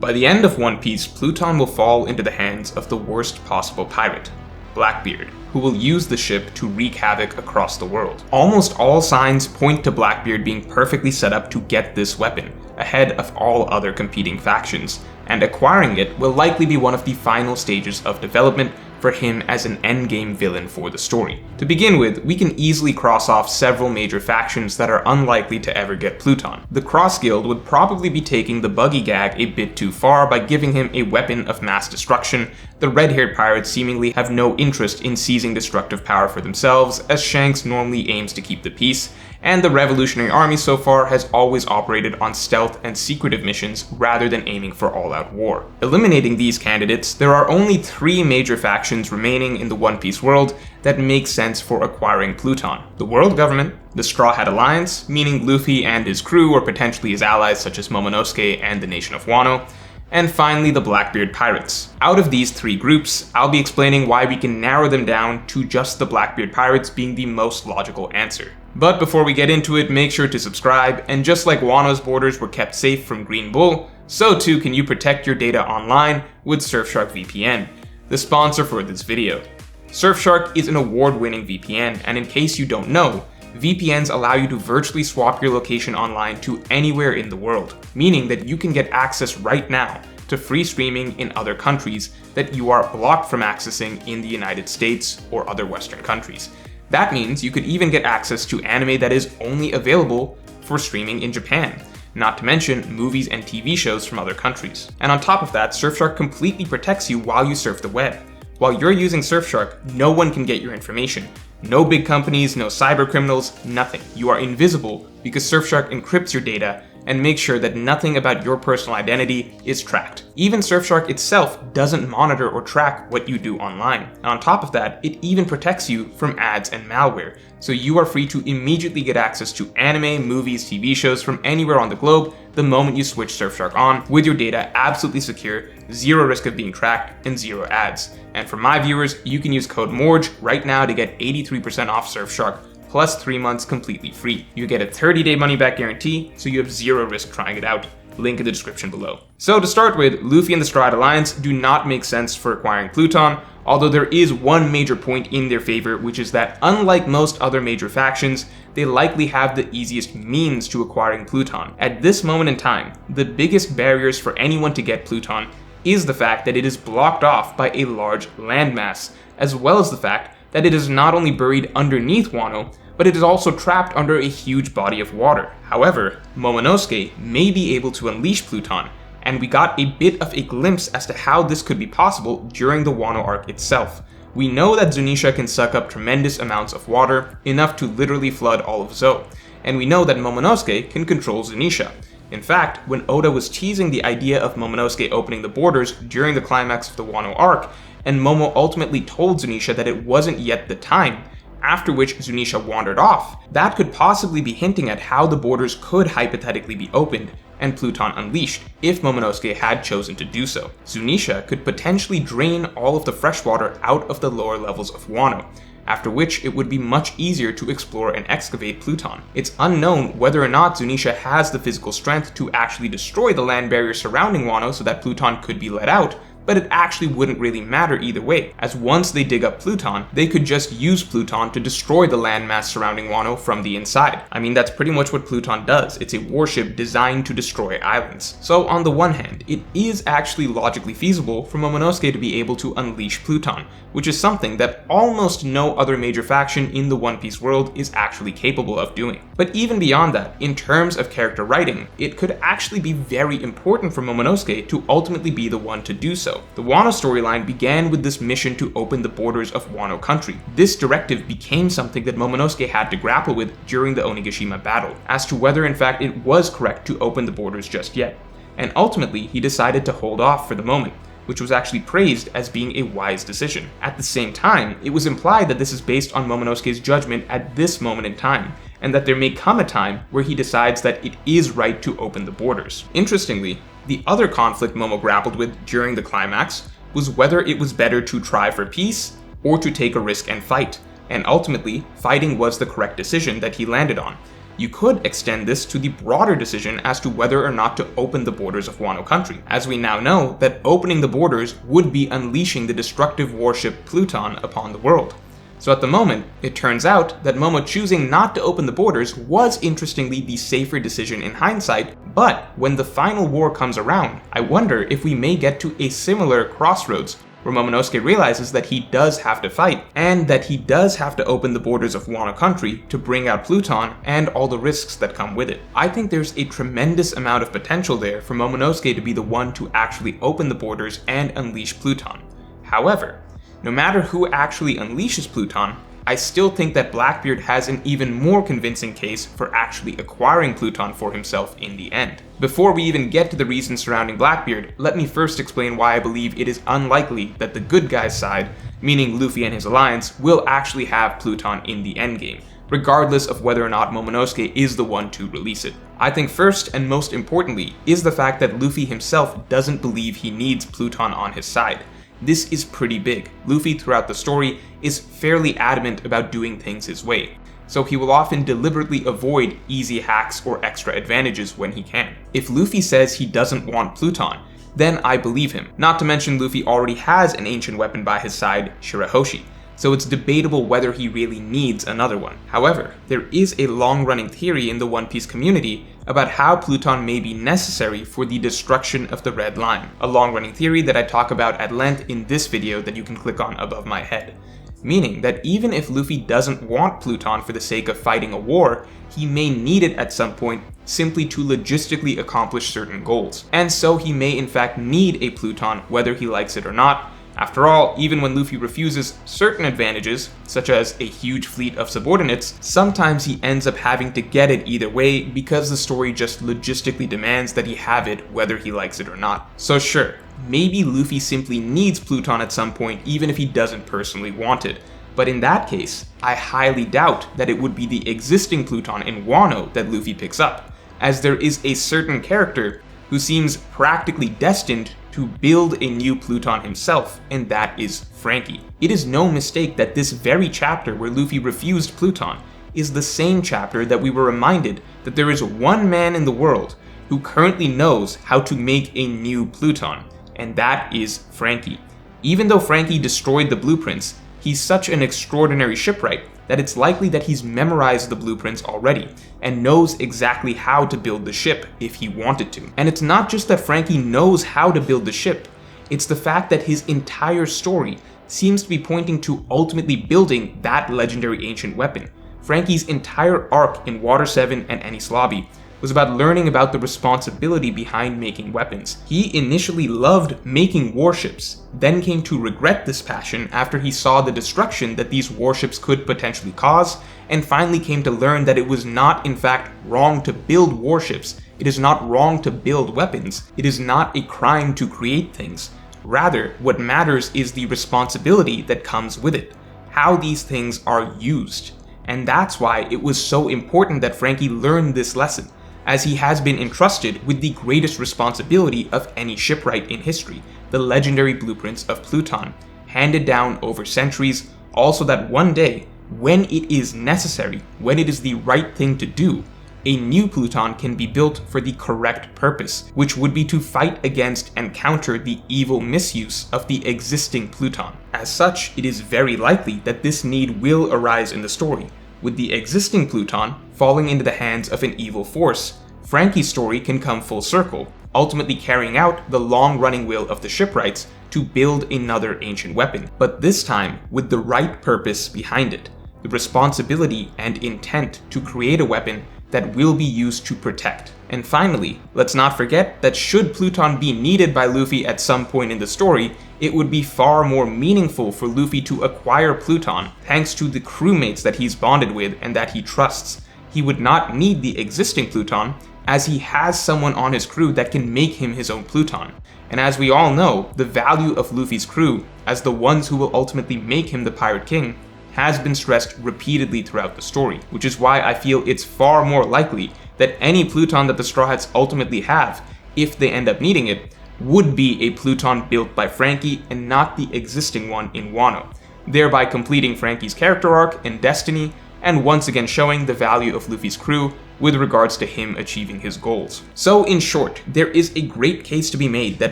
By the end of One Piece, Pluton will fall into the hands of the worst possible pirate, Blackbeard, who will use the ship to wreak havoc across the world. Almost all signs point to Blackbeard being perfectly set up to get this weapon, ahead of all other competing factions, and acquiring it will likely be one of the final stages of development for him as an endgame villain for the story. To begin with, we can easily cross off several major factions that are unlikely to ever get Pluton. The Cross Guild would probably be taking the buggy gag a bit too far by giving him a weapon of mass destruction. The red-haired pirates seemingly have no interest in seizing destructive power for themselves, as Shanks normally aims to keep the peace, and the Revolutionary Army so far has always operated on stealth and secretive missions rather than aiming for all-out war. Eliminating these candidates, there are only 3 major factions remaining in the One Piece world that make sense for acquiring Pluton. The World Government, the Straw Hat Alliance, meaning Luffy and his crew or potentially his allies such as Momonosuke and the Nation of Wano, and finally the Blackbeard Pirates. Out of these 3 groups, I'll be explaining why we can narrow them down to just the Blackbeard Pirates being the most logical answer. But before we get into it, make sure to subscribe, and just like Wano's borders were kept safe from Green Bull, so too can you protect your data online with Surfshark VPN, the sponsor for this video. Surfshark is an award-winning VPN, and in case you don't know, VPNs allow you to virtually swap your location online to anywhere in the world, meaning that you can get access right now to free streaming in other countries that you are blocked from accessing in the United States or other Western countries. That means you could even get access to anime that is only available for streaming in Japan, not to mention movies and TV shows from other countries. And on top of that, Surfshark completely protects you while you surf the web. While you're using Surfshark, no one can get your information. No big companies, no cyber criminals, nothing. You are invisible because Surfshark encrypts your data and makes sure that nothing about your personal identity is tracked. Even Surfshark itself doesn't monitor or track what you do online. And on top of that, it even protects you from ads and malware, so you are free to immediately get access to anime, movies, TV shows from anywhere on the globe the moment you switch Surfshark on, with your data absolutely secure, 0 risk of being tracked, and 0 ads. And for my viewers, you can use code MORGE right now to get 83% off Surfshark, plus 3 months completely free. You get a 30-day money-back guarantee, so you have 0 risk trying it out. Link in the description below. So to start with, Luffy and the Straw Hat Alliance do not make sense for acquiring Pluton, although there is one major point in their favor, which is that unlike most other major factions, they likely have the easiest means to acquiring Pluton. At this moment in time, the biggest barriers for anyone to get Pluton is the fact that it is blocked off by a large landmass, as well as the fact that it is not only buried underneath Wano, but it is also trapped under a huge body of water. However, Momonosuke may be able to unleash Pluton, and we got a bit of a glimpse as to how this could be possible during the Wano arc itself. We know that Zunisha can suck up tremendous amounts of water, enough to literally flood all of Zou, and we know that Momonosuke can control Zunisha. In fact, when Oda was teasing the idea of Momonosuke opening the borders during the climax of the Wano arc, and Momo ultimately told Zunisha that it wasn't yet the time, after which Zunisha wandered off, that could possibly be hinting at how the borders could hypothetically be opened and Pluton unleashed if Momonosuke had chosen to do so. Zunisha could potentially drain all of the freshwater out of the lower levels of Wano, after which it would be much easier to explore and excavate Pluton. It's unknown whether or not Zunisha has the physical strength to actually destroy the land barrier surrounding Wano so that Pluton could be let out, but it actually wouldn't really matter either way, as once they dig up Pluton, they could just use Pluton to destroy the landmass surrounding Wano from the inside. I mean, that's pretty much what Pluton does. It's a warship designed to destroy islands. So on the one hand, it is actually logically feasible for Momonosuke to be able to unleash Pluton, which is something that almost no other major faction in the One Piece world is actually capable of doing. But even beyond that, in terms of character writing, it could actually be very important for Momonosuke to ultimately be the one to do so. The Wano storyline began with this mission to open the borders of Wano country. This directive became something that Momonosuke had to grapple with during the Onigashima battle, as to whether in fact it was correct to open the borders just yet. And ultimately, he decided to hold off for the moment, which was actually praised as being a wise decision. At the same time, it was implied that this is based on Momonosuke's judgment at this moment in time, and that there may come a time where he decides that it is right to open the borders. Interestingly, the other conflict Momo grappled with during the climax was whether it was better to try for peace or to take a risk and fight, and ultimately, fighting was the correct decision that he landed on. You could extend this to the broader decision as to whether or not to open the borders of Wano country, as we now know that opening the borders would be unleashing the destructive warship Pluton upon the world. So at the moment, it turns out that Momo choosing not to open the borders was interestingly the safer decision in hindsight, but when the final war comes around, I wonder if we may get to a similar crossroads where Momonosuke realizes that he does have to fight, and that he does have to open the borders of Wano country to bring out Pluton and all the risks that come with it. I think there's a tremendous amount of potential there for Momonosuke to be the one to actually open the borders and unleash Pluton. However, no matter who actually unleashes Pluton, I still think that Blackbeard has an even more convincing case for actually acquiring Pluton for himself in the end. Before we even get to the reasons surrounding Blackbeard, let me first explain why I believe it is unlikely that the good guy's side, meaning Luffy and his alliance, will actually have Pluton in the endgame, regardless of whether or not Momonosuke is the one to release it. I think first and most importantly is the fact that Luffy himself doesn't believe he needs Pluton on his side. This is pretty big. Luffy throughout the story is fairly adamant about doing things his way, so he will often deliberately avoid easy hacks or extra advantages when he can. If Luffy says he doesn't want Pluton, then I believe him. Not to mention Luffy already has an ancient weapon by his side, Shirahoshi, so it's debatable whether he really needs another one. However, there is a long-running theory in the One Piece community about how Pluton may be necessary for the destruction of the Red Line, a long-running theory that I talk about at length in this video that you can click on above my head. Meaning that even if Luffy doesn't want Pluton for the sake of fighting a war, he may need it at some point simply to logistically accomplish certain goals. And so he may in fact need a Pluton whether he likes it or not. After all, even when Luffy refuses certain advantages, such as a huge fleet of subordinates, sometimes he ends up having to get it either way because the story just logistically demands that he have it whether he likes it or not. So sure, maybe Luffy simply needs Pluton at some point even if he doesn't personally want it. But in that case, I highly doubt that it would be the existing Pluton in Wano that Luffy picks up, as there is a certain character who seems practically destined to build a new Pluton himself, and that is Franky. It is no mistake that this very chapter where Luffy refused Pluton is the same chapter that we were reminded that there is one man in the world who currently knows how to make a new Pluton, and that is Franky. Even though Franky destroyed the blueprints, he's such an extraordinary shipwright that it's likely that he's memorized the blueprints already and knows exactly how to build the ship if he wanted to. And it's not just that Franky knows how to build the ship, it's the fact that his entire story seems to be pointing to ultimately building that legendary ancient weapon. Franky's entire arc in Water 7 and Enies Lobby was about learning about the responsibility behind making weapons. He initially loved making warships, then came to regret this passion after he saw the destruction that these warships could potentially cause, and finally came to learn that it was not in fact wrong to build warships. It is not wrong to build weapons. It is not a crime to create things. Rather, what matters is the responsibility that comes with it, how these things are used. And that's why it was so important that Franky learned this lesson, as he has been entrusted with the greatest responsibility of any shipwright in history, the legendary blueprints of Pluton, handed down over centuries, also that one day, when it is necessary, when it is the right thing to do, a new Pluton can be built for the correct purpose, which would be to fight against and counter the evil misuse of the existing Pluton. As such, it is very likely that this need will arise in the story, with the existing Pluton falling into the hands of an evil force. Franky's story can come full circle, ultimately carrying out the long-running will of the shipwrights to build another ancient weapon, but this time with the right purpose behind it, the responsibility and intent to create a weapon that will be used to protect. And finally, let's not forget that should Pluton be needed by Luffy at some point in the story, it would be far more meaningful for Luffy to acquire Pluton thanks to the crewmates that he's bonded with and that he trusts. He would not need the existing Pluton, as he has someone on his crew that can make him his own Pluton. And as we all know, the value of Luffy's crew, as the ones who will ultimately make him the Pirate King, has been stressed repeatedly throughout the story, which is why I feel it's far more likely that any Pluton that the Straw Hats ultimately have, if they end up needing it, would be a Pluton built by Franky and not the existing one in Wano, thereby completing Franky's character arc and destiny, and once again showing the value of Luffy's crew with regards to him achieving his goals. So in short, there is a great case to be made that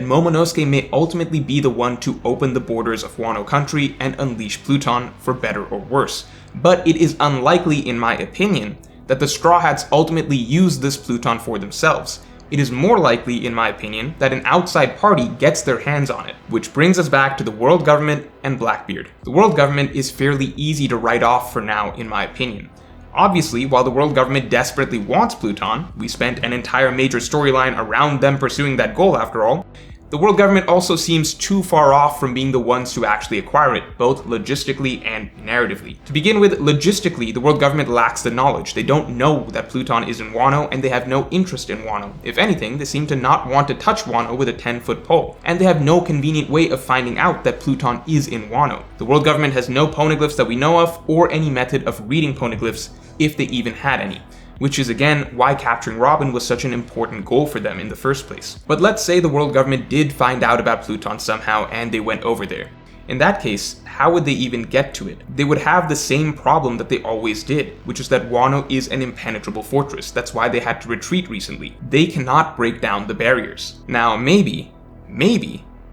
Momonosuke may ultimately be the one to open the borders of Wano country and unleash Pluton, for better or worse. But it is unlikely, in my opinion, that the Straw Hats ultimately use this Pluton for themselves. It is more likely, in my opinion, that an outside party gets their hands on it, which brings us back to the world government and Blackbeard. The world government is fairly easy to write off for now, in my opinion. Obviously, while the world government desperately wants Pluton, we spent an entire major storyline around them pursuing that goal after all, the world government also seems too far off from being the ones to actually acquire it, both logistically and narratively. To begin with, logistically, the world government lacks the knowledge. They don't know that Pluton is in Wano, and they have no interest in Wano. If anything, they seem to not want to touch Wano with a 10-foot pole, and they have no convenient way of finding out that Pluton is in Wano. The world government has no poneglyphs that we know of, or any method of reading poneglyphs, if they even had any. Which is again why capturing Robin was such an important goal for them in the first place. But let's say the world government did find out about Pluton somehow and they went over there. In that case, how would they even get to it? They would have the same problem that they always did, which is that Wano is an impenetrable fortress. That's why they had to retreat recently. They cannot break down the barriers. Now maybe,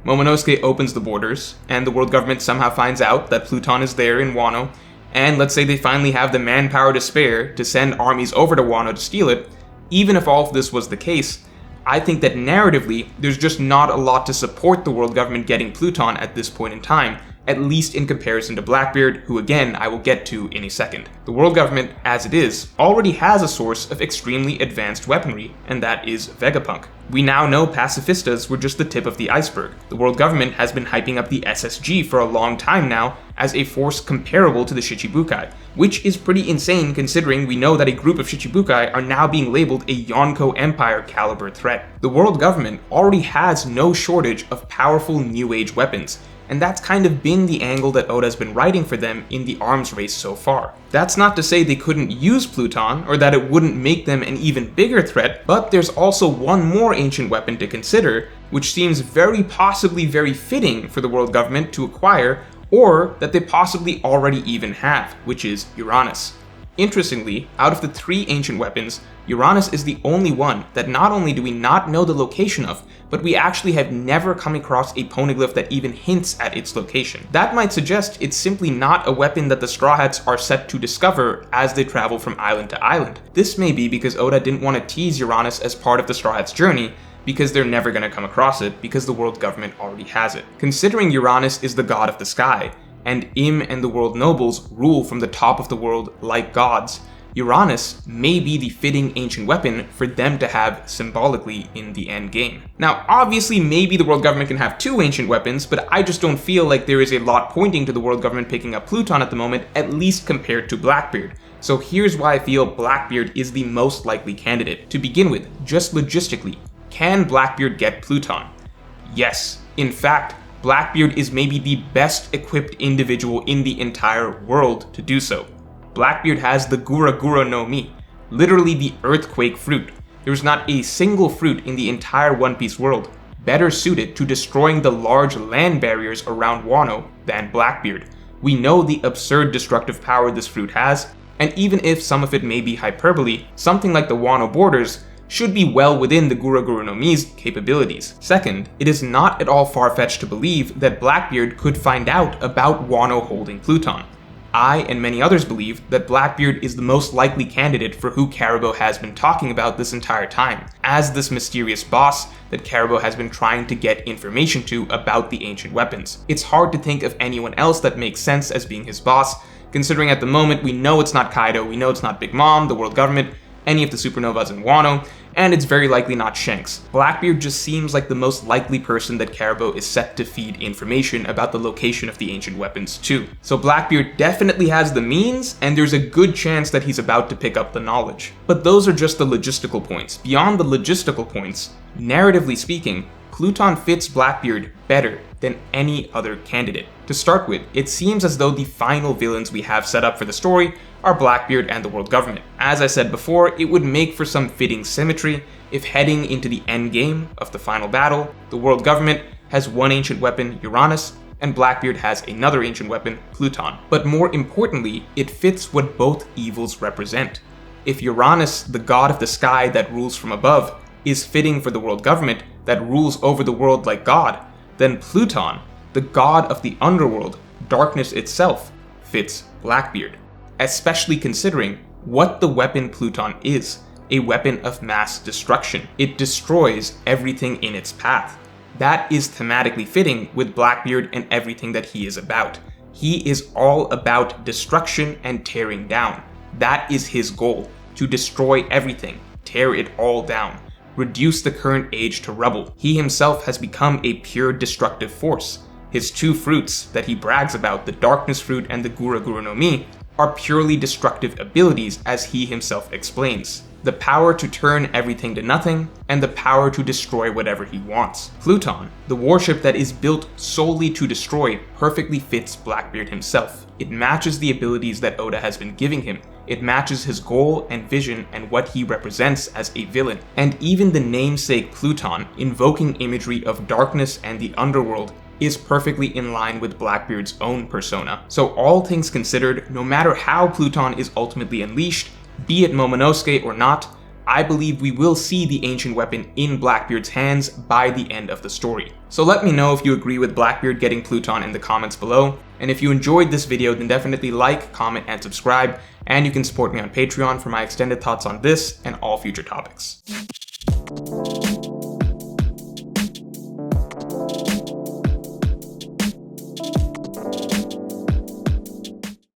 Momonosuke opens the borders and the world government somehow finds out that Pluton is there in Wano, and let's say they finally have the manpower to spare to send armies over to Wano to steal it. Even if all of this was the case, I think that narratively, there's just not a lot to support the world government getting Pluton at this point in time, at least in comparison to Blackbeard, who again I will get to in a second. The world government, as it is, already has a source of extremely advanced weaponry, and that is Vegapunk. We now know pacifistas were just the tip of the iceberg. The world government has been hyping up the SSG for a long time now as a force comparable to the Shichibukai, which is pretty insane considering we know that a group of Shichibukai are now being labeled a Yonko Empire caliber threat. The world government already has no shortage of powerful New Age weapons, and that's kind of been the angle that Oda's been writing for them in the arms race so far. That's not to say they couldn't use Pluton, or that it wouldn't make them an even bigger threat, but there's also one more ancient weapon to consider, which seems very possibly very fitting for the world government to acquire, or that they possibly already even have, which is Uranus. Interestingly, out of the 3 ancient weapons, Uranus is the only one that not only do we not know the location of, but we actually have never come across a poneglyph that even hints at its location. That might suggest it's simply not a weapon that the Straw Hats are set to discover as they travel from island to island. This may be because Oda didn't want to tease Uranus as part of the Straw Hats' journey, because they're never going to come across it because the world government already has it. Considering Uranus is the god of the sky, and Im and the world nobles rule from the top of the world like gods, Uranus may be the fitting ancient weapon for them to have symbolically in the end game. Now, obviously, maybe the world government can have 2 ancient weapons, but I just don't feel like there is a lot pointing to the world government picking up Pluton at the moment, at least compared to Blackbeard. So here's why I feel Blackbeard is the most likely candidate. To begin with, just logistically, can Blackbeard get Pluton? Yes. In fact, Blackbeard is maybe the best equipped individual in the entire world to do so. Blackbeard has the Gura Gura no Mi, literally the earthquake fruit. There's not a single fruit in the entire One Piece world better suited to destroying the large land barriers around Wano than Blackbeard. We know the absurd destructive power this fruit has, and even if some of it may be hyperbole, something like the Wano borders should be well within the Gura Gura no Mi's capabilities. Second, it is not at all far-fetched to believe that Blackbeard could find out about Wano holding Pluton. I and many others believe that Blackbeard is the most likely candidate for who Caribou has been talking about this entire time, as this mysterious boss that Caribou has been trying to get information to about the ancient weapons. It's hard to think of anyone else that makes sense as being his boss, considering at the moment we know it's not Kaido, we know it's not Big Mom, the world government, any of the supernovas in Wano, and it's very likely not Shanks. Blackbeard just seems like the most likely person that Caribou is set to feed information about the location of the ancient weapons to. So Blackbeard definitely has the means, and there's a good chance that he's about to pick up the knowledge. But those are just the logistical points. Beyond the logistical points, narratively speaking, Pluton fits Blackbeard better than any other candidate. To start with, it seems as though the final villains we have set up for the story are Blackbeard and the world government. As I said before, it would make for some fitting symmetry if heading into the end game of the final battle, the world government has one ancient weapon, Uranus, and Blackbeard has another ancient weapon, Pluton. But more importantly, it fits what both evils represent. If Uranus, the god of the sky that rules from above, is fitting for the world government that rules over the world like God, then Pluton, the god of the underworld, darkness itself, fits Blackbeard. Especially considering what the weapon Pluton is, a weapon of mass destruction. It destroys everything in its path. That is thematically fitting with Blackbeard and everything that he is about. He is all about destruction and tearing down. That is his goal, to destroy everything, tear it all down, reduce the current age to rubble. He himself has become a pure destructive force. His two fruits that he brags about, the Darkness Fruit and the Gura Gura no Mi, are purely destructive abilities, as he himself explains. The power to turn everything to nothing, and the power to destroy whatever he wants. Pluton, the warship that is built solely to destroy, perfectly fits Blackbeard himself. It matches the abilities that Oda has been giving him. It matches his goal and vision and what he represents as a villain. And even the namesake Pluton, invoking imagery of darkness and the underworld, is perfectly in line with Blackbeard's own persona. So all things considered, no matter how Pluton is ultimately unleashed, be it Momonosuke or not, I believe we will see the ancient weapon in Blackbeard's hands by the end of the story. So let me know if you agree with Blackbeard getting Pluton in the comments below, and if you enjoyed this video then definitely like, comment, and subscribe, and you can support me on Patreon for my extended thoughts on this and all future topics.